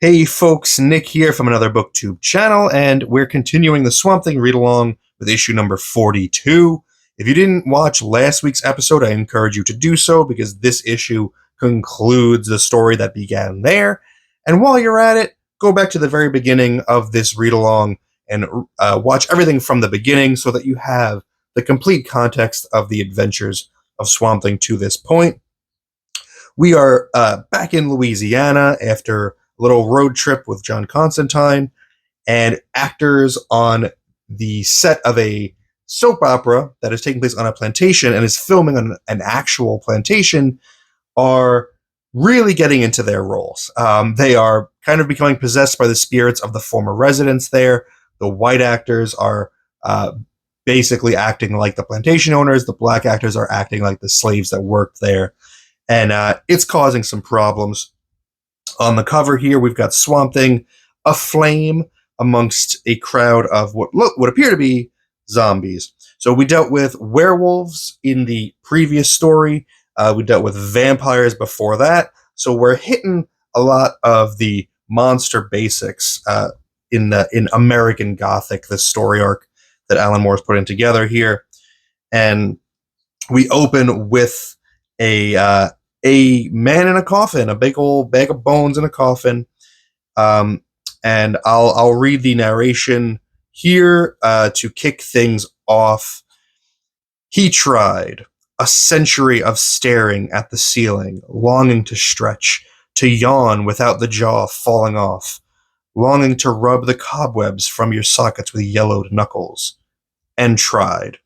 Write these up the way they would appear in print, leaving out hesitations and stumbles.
Hey folks, Nick here from Another BookTube channel, and we're continuing the Swamp Thing read-along with issue number 42. If you didn't watch last week's episode, I encourage you to do so because this issue concludes the story that began there. And while you're at it, go back to the very beginning of this read-along and watch everything from the beginning so that you have the complete context of the adventures of Swamp Thing to this point. We are back in Louisiana after a little road trip with John Constantine, and actors on the set of a soap opera that is taking place on a plantation and is filming on an actual plantation are really getting into their roles. They are kind of becoming possessed by the spirits of the former residents there. The white actors are basically acting like the plantation owners. The black actors are acting like the slaves that worked there. And it's causing some problems. On the cover here, we've got Swamp Thing aflame amongst a crowd of what appear to be zombies. So we dealt with werewolves in the previous story. We dealt with vampires before that. So we're hitting a lot of the monster basics in American Gothic, the story arc that Alan Moore's putting together here. And we open with a man in a coffin, a big old bag of bones in a coffin. And I'll read the narration here to kick things off. He tried a century of staring at the ceiling, longing to stretch, to yawn without the jaw falling off, longing to rub the cobwebs from your sockets with yellowed knuckles. And tried.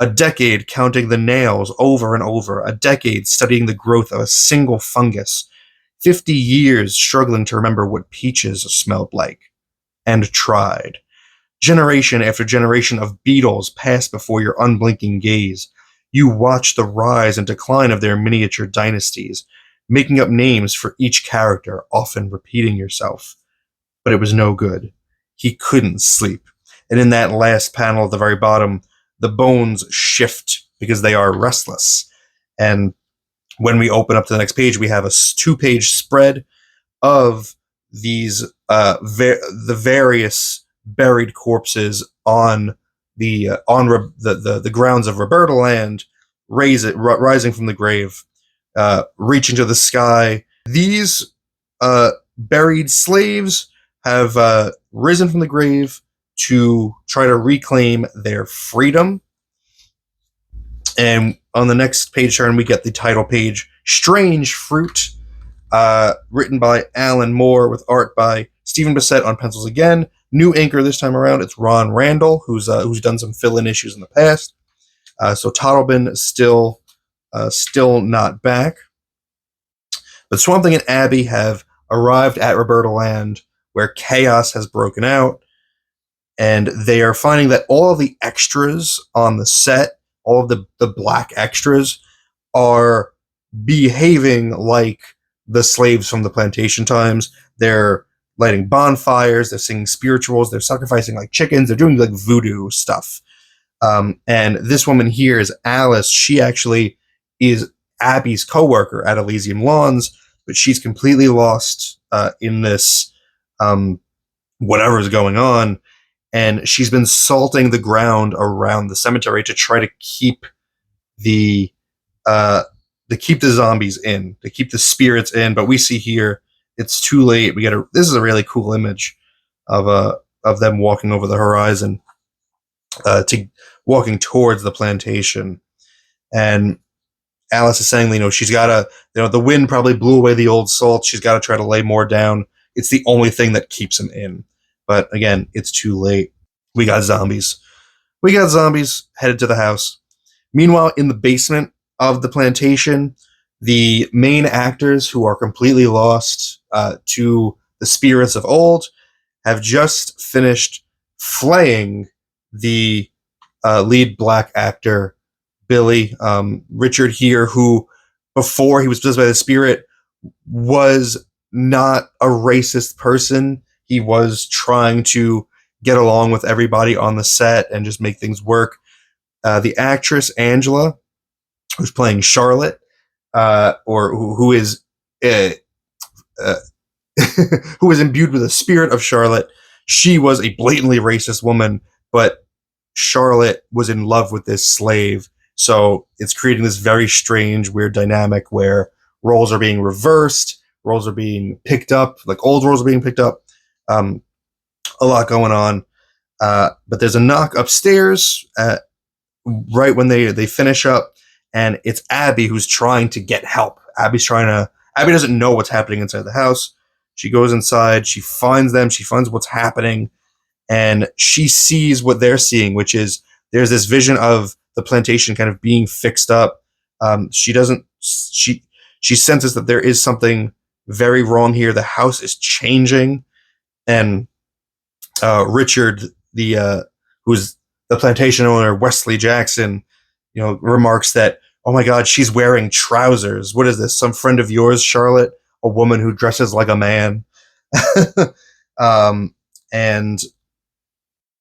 A decade counting the nails over and over, a decade studying the growth of a single fungus, 50 years struggling to remember what peaches smelled like, and tried. Generation after generation of beetles passed before your unblinking gaze. You watched the rise and decline of their miniature dynasties, making up names for each character, often repeating yourself. But it was no good. He couldn't sleep. And in that last panel at the very bottom, the bones shift because they are restless. And when we open up to the next page, we have a 2-page spread of these the various buried corpses on the grounds of Roberta Land, rising from the grave, reaching to the sky. These buried slaves have risen from the grave to try to reclaim their freedom. And on the next page turn, we get the title page, Strange Fruit, written by Alan Moore with art by Stephen Bissette on pencils again. New inker this time around, it's Ron Randall, who's done some fill-in issues in the past. So Toddlebin still not back. But Swamp Thing and Abby have arrived at Roberta Land, where chaos has broken out. And they are finding that all of the extras on the set, all of the black extras, are behaving like the slaves from the plantation times. They're lighting bonfires, they're singing spirituals, they're sacrificing like chickens, they're doing like voodoo stuff. And this woman here is Alice. She actually is Abby's co-worker at Elysium Lawns, but she's completely lost in this whatever is going on. And she's been salting the ground around the cemetery to try to keep the zombies in, to keep the spirits in. But we see here it's too late. This is a really cool image of them walking over the horizon, walking towards the plantation. And Alice is saying, she's got to, the wind probably blew away the old salt. She's got to try to lay more down. It's the only thing that keeps them in. But again, it's too late. We got zombies. Headed to the house. Meanwhile, in the basement of the plantation, the main actors, who are completely lost to the spirits of old, have just finished flaying the lead black actor, Billy. Richard here, who before he was possessed by the spirit was not a racist person. He was trying to get along with everybody on the set and just make things work. The actress, Angela, who's playing Charlotte, or who is who was imbued with the spirit of Charlotte. She was a blatantly racist woman, but Charlotte was in love with this slave. So it's creating this very strange, weird dynamic where roles are being reversed, roles are being picked up, like old roles are being picked up. A lot going on. But there's a knock upstairs right when they finish up, and it's Abby who's trying to get help. Abby doesn't know what's happening inside the house. She goes inside, she finds them, she finds what's happening, and she sees what they're seeing, which is there's this vision of the plantation kind of being fixed up. She senses that there is something very wrong here. The house is changing, and Richard, who's the plantation owner, Wesley Jackson, remarks that, oh my God, she's wearing trousers. What is this? Some friend of yours, Charlotte? A woman who dresses like a man? And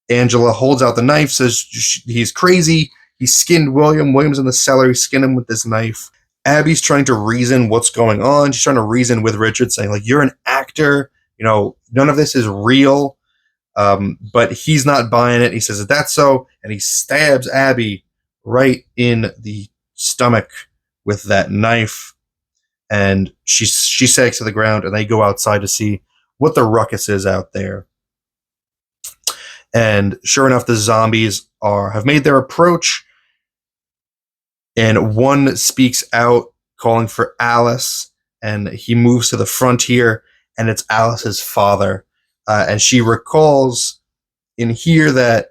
Angela holds out the knife, says he's crazy. He skinned William. William's in the cellar. He skinned him with this knife. Abby's trying to reason what's going on. She's trying to reason with Richard, saying, like, you're an actor. None of this is real. But he's not buying it. He says, is that so? And he stabs Abby right in the stomach with that knife. And she sags to the ground, and they go outside to see what the ruckus is out there. And sure enough, the zombies have made their approach. And one speaks out, calling for Alice. And he moves to the frontier, and it's Alice's father. And she recalls in here that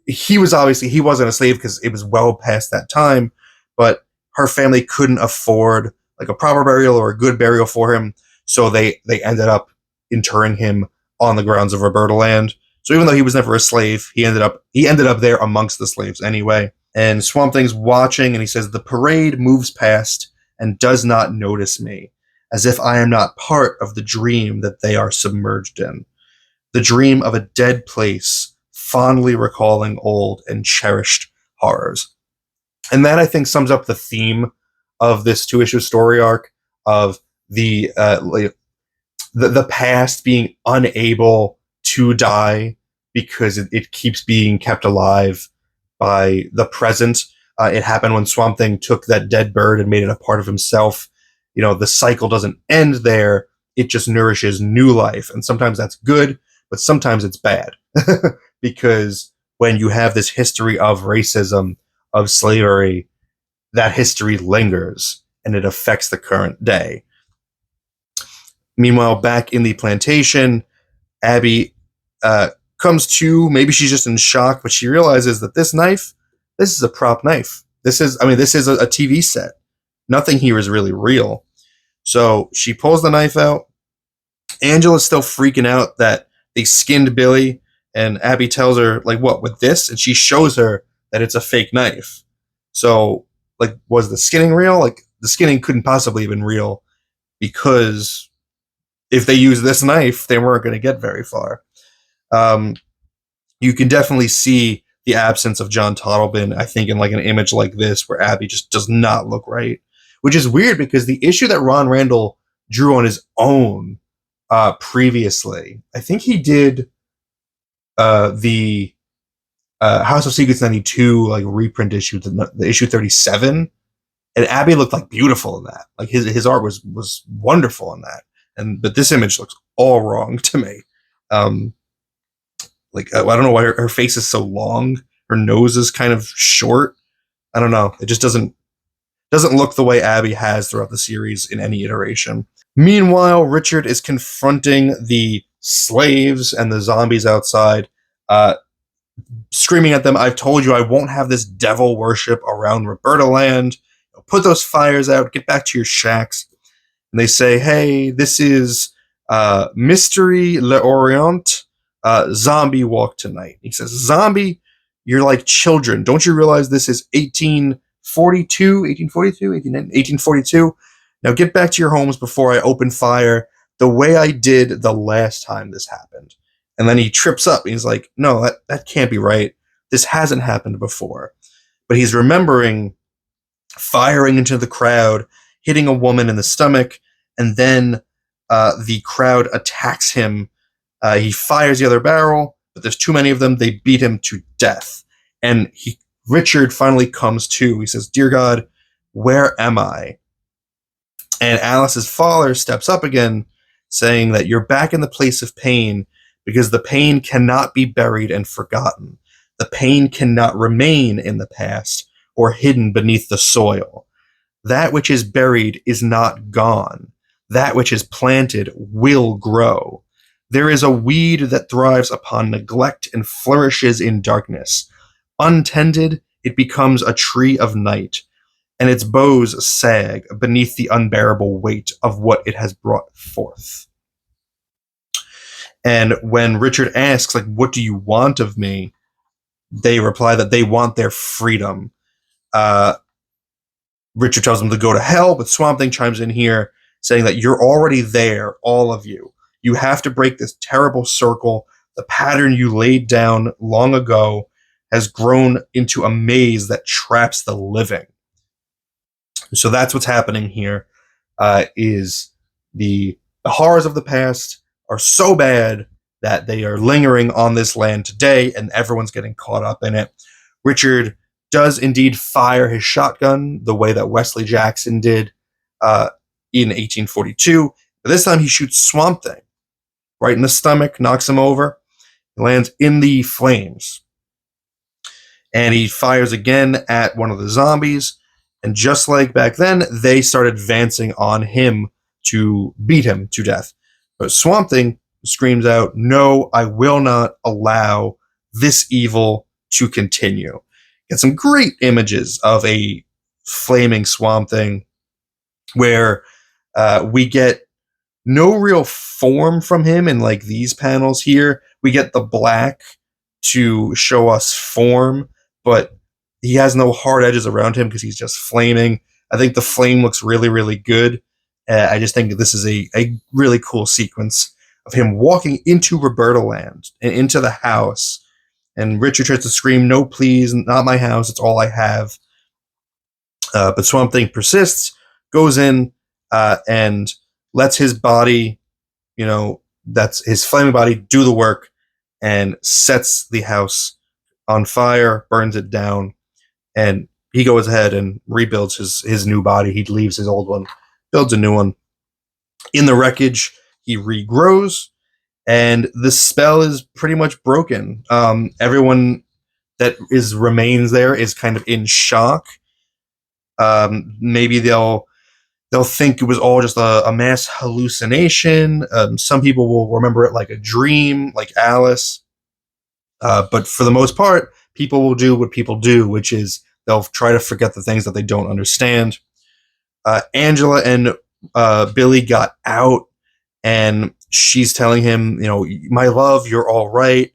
he wasn't a slave because it was well past that time, but her family couldn't afford like a proper burial or a good burial for him, so they ended up interring him on the grounds of Roberta Land. So even though he was never a slave, he ended up there amongst the slaves anyway. And Swamp Thing's watching, and he says, the parade moves past and does not notice me, as if I am not part of the dream that they are submerged in. The dream of a dead place, fondly recalling old and cherished horrors. And that, I think, sums up the theme of this 2-issue story arc of the past being unable to die because it keeps being kept alive by the present. It happened when Swamp Thing took that dead bird and made it a part of himself. The cycle doesn't end there. It just nourishes new life. And sometimes that's good, but sometimes it's bad. Because when you have this history of racism, of slavery, that history lingers and it affects the current day. Meanwhile, back in the plantation, Abby comes to, maybe she's just in shock, but she realizes that this is a prop knife. This is a TV set. Nothing here is really real. So she pulls the knife out. Angela's still freaking out that they skinned Billy, and Abby tells her, like, what, with this? And she shows her that it's a fake knife. So, like, was the skinning real? Like, the skinning couldn't possibly have been real, because if they used this knife, they weren't going to get very far. You can definitely see the absence of John Toddleben, I think, in like an image like this, where Abby just does not look right. Which is weird, because the issue that Ron Randall drew on his own previously, I think he did the House of Secrets 92 like reprint issue, the issue 37, and Abby looked like beautiful in that. Like his art was wonderful in that. But this image looks all wrong to me. I don't know why her face is so long. Her nose is kind of short. I don't know. It just doesn't look the way Abby has throughout the series in any iteration. Meanwhile, Richard is confronting the slaves and the zombies outside, screaming at them, I've told you I won't have this devil worship around Roberta Land. Put those fires out. Get back to your shacks. And they say, hey, this is Mystery L'Orient. Zombie walk tonight. He says, zombie, you're like children. Don't you realize this is 1842? Now get back to your homes before I open fire the way I did the last time this happened. And then he trips up. And he's like, no, that can't be right. This hasn't happened before. But he's remembering firing into the crowd, hitting a woman in the stomach, and then the crowd attacks him. He fires the other barrel, but there's too many of them. They beat him to death. And Richard finally comes to. He says, "Dear God, where am I?" And Alice's father steps up again, saying that you're back in the place of pain because the pain cannot be buried and forgotten. The pain cannot remain in the past or hidden beneath the soil. That which is buried is not gone. That which is planted will grow. There is a weed that thrives upon neglect and flourishes in darkness. Untended, it becomes a tree of night, and its boughs sag beneath the unbearable weight of what it has brought forth. And when Richard asks, like, what do you want of me? They reply that they want their freedom. Richard tells them to go to hell, but Swamp Thing chimes in here saying that you're already there, all of you. You have to break this terrible circle. The pattern you laid down long ago has grown into a maze that traps the living. So that's what's happening here. Is the horrors of the past are so bad that they are lingering on this land today, and everyone's getting caught up in it. Richard does indeed fire his shotgun the way that Wesley Jackson did in 1842. But this time he shoots Swamp Thing right in the stomach, knocks him over. He lands in the flames. And he fires again at one of the zombies. And just like back then, they start advancing on him to beat him to death. But Swamp Thing screams out, "No, I will not allow this evil to continue." Get some great images of a flaming Swamp Thing where we get no real form from him in like these panels here. We get the black to show us form, but he has no hard edges around him because he's just flaming. I think the flame looks really, really good. I just think this is a really cool sequence of him walking into Roberta Land and into the house. And Richard tries to scream, "No, please, not my house. It's all I have." But Swamp Thing persists, goes in, and lets his body, that's his flaming body, do the work, and sets the house on fire, burns it down, and he goes ahead and rebuilds his new body. He leaves his old one, builds a new one. In the wreckage, he regrows, and the spell is pretty much broken. Everyone that remains there is kind of in shock. Maybe they'll think it was all just a mass hallucination. Some people will remember it like a dream, like Alice. But for the most part, people will do what people do, which is they'll try to forget the things that they don't understand. Angela and Billy got out, and she's telling him, "My love, you're all right.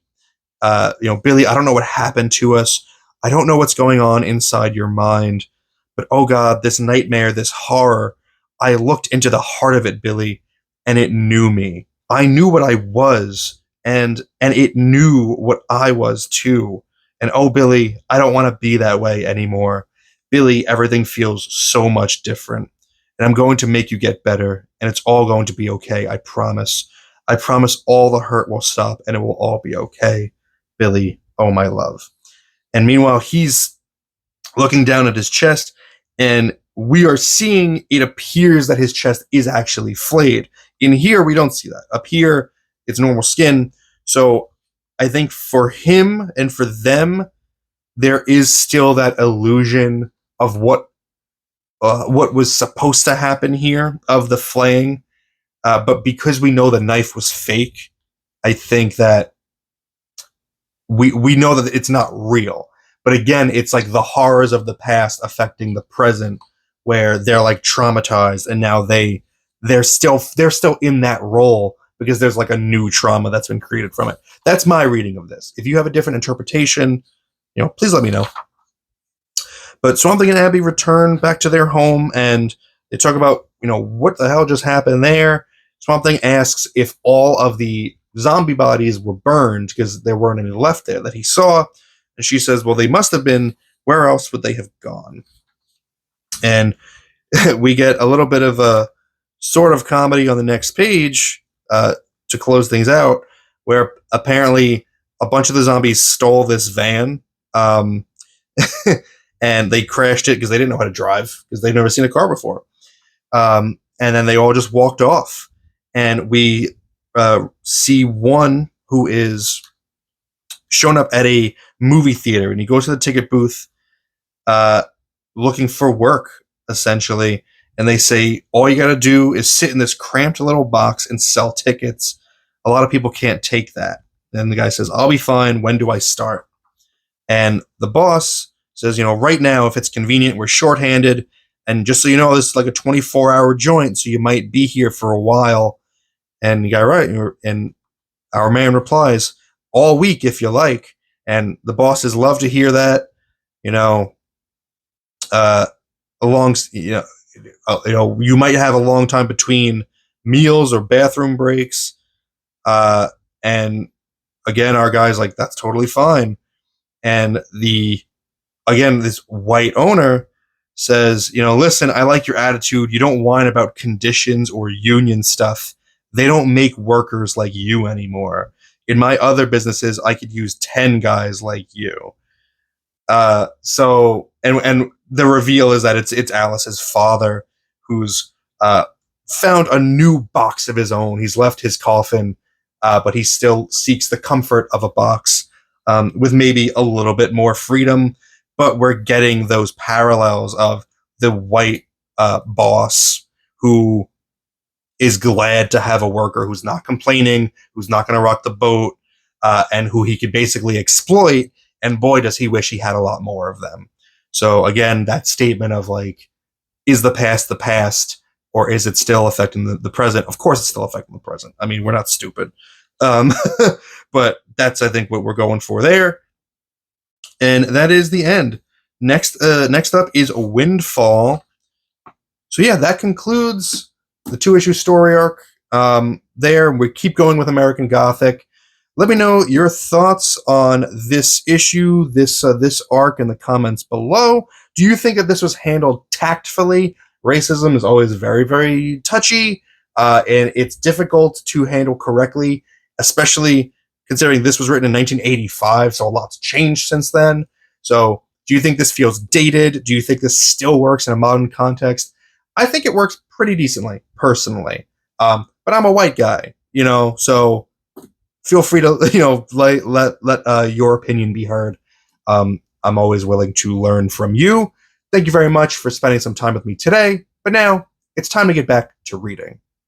Billy, I don't know what happened to us. I don't know what's going on inside your mind. But oh God, this nightmare, this horror, I looked into the heart of it, Billy, and it knew me. I knew what I was, and it knew what I was too. And oh, Billy, I don't want to be that way anymore. Billy, everything feels so much different. And I'm going to make you get better, and it's all going to be okay, I promise. I promise all the hurt will stop, and it will all be okay. Billy, oh my love." And meanwhile, he's looking down at his chest, and we are seeing, it appears that his chest is actually flayed. In here, we don't see that. Up here, it's normal skin. So I think for him and for them, there is still that illusion of what was supposed to happen here, of the flaying. But because we know the knife was fake, I think that we know that it's not real. But again, it's like the horrors of the past affecting the present, where they're like traumatized, and now they're still in that role because there's like a new trauma that's been created from it. That's my reading of this. If you have a different interpretation, please let me know. But Swamp Thing and Abby return back to their home, and they talk about, what the hell just happened there. Swamp Thing asks if all of the zombie bodies were burned because there weren't any left there that he saw. And she says, well, they must have been. Where else would they have gone? And we get a little bit of sort of comedy on the next page to close things out, where apparently a bunch of the zombies stole this van, and they crashed it because they didn't know how to drive because they'd never seen a car before. And then they all just walked off. And we see one who is shown up at a movie theater, and he goes to the ticket booth looking for work, essentially. And they say, all you got to do is sit in this cramped little box and sell tickets. A lot of people can't take that. And the guy says, I'll be fine. When do I start? And the boss says, right now, if it's convenient, we're shorthanded. And just so you know, this is like a 24-hour joint, so you might be here for a while. And the guy, right. And our man replies, all week if you like. And the bosses love to hear that, you might have a long time between meals or bathroom breaks. And again, our guy's like, that's totally fine. And this white owner says, listen, I like your attitude. You don't whine about conditions or union stuff. They don't make workers like you anymore. In my other businesses, I could use 10 guys like you. So the reveal is that it's Alice's father who's found a new box of his own. He's left his coffin, but he still seeks the comfort of a box with maybe a little bit more freedom. But we're getting those parallels of the white boss who is glad to have a worker who's not complaining, who's not going to rock the boat, and who he could basically exploit. And boy, does he wish he had a lot more of them. So again, that statement of like, is the past, or is it still affecting the present? Of course it's still affecting the present. I mean, we're not stupid. But that's, I think, what we're going for there. And that is the end. Next up is Windfall. So yeah, that concludes the 2-issue story arc there. We keep going with American Gothic. Let me know your thoughts on this issue, this arc in the comments below. Do you think that this was handled tactfully? Racism is always very, very touchy, and it's difficult to handle correctly, especially considering this was written in 1985, so a lot's changed since then. So do you think this feels dated? Do you think this still works in a modern context? I think it works pretty decently, personally. But I'm a white guy, so feel free to, let your opinion be heard. I'm always willing to learn from you. Thank you very much for spending some time with me today. But now it's time to get back to reading.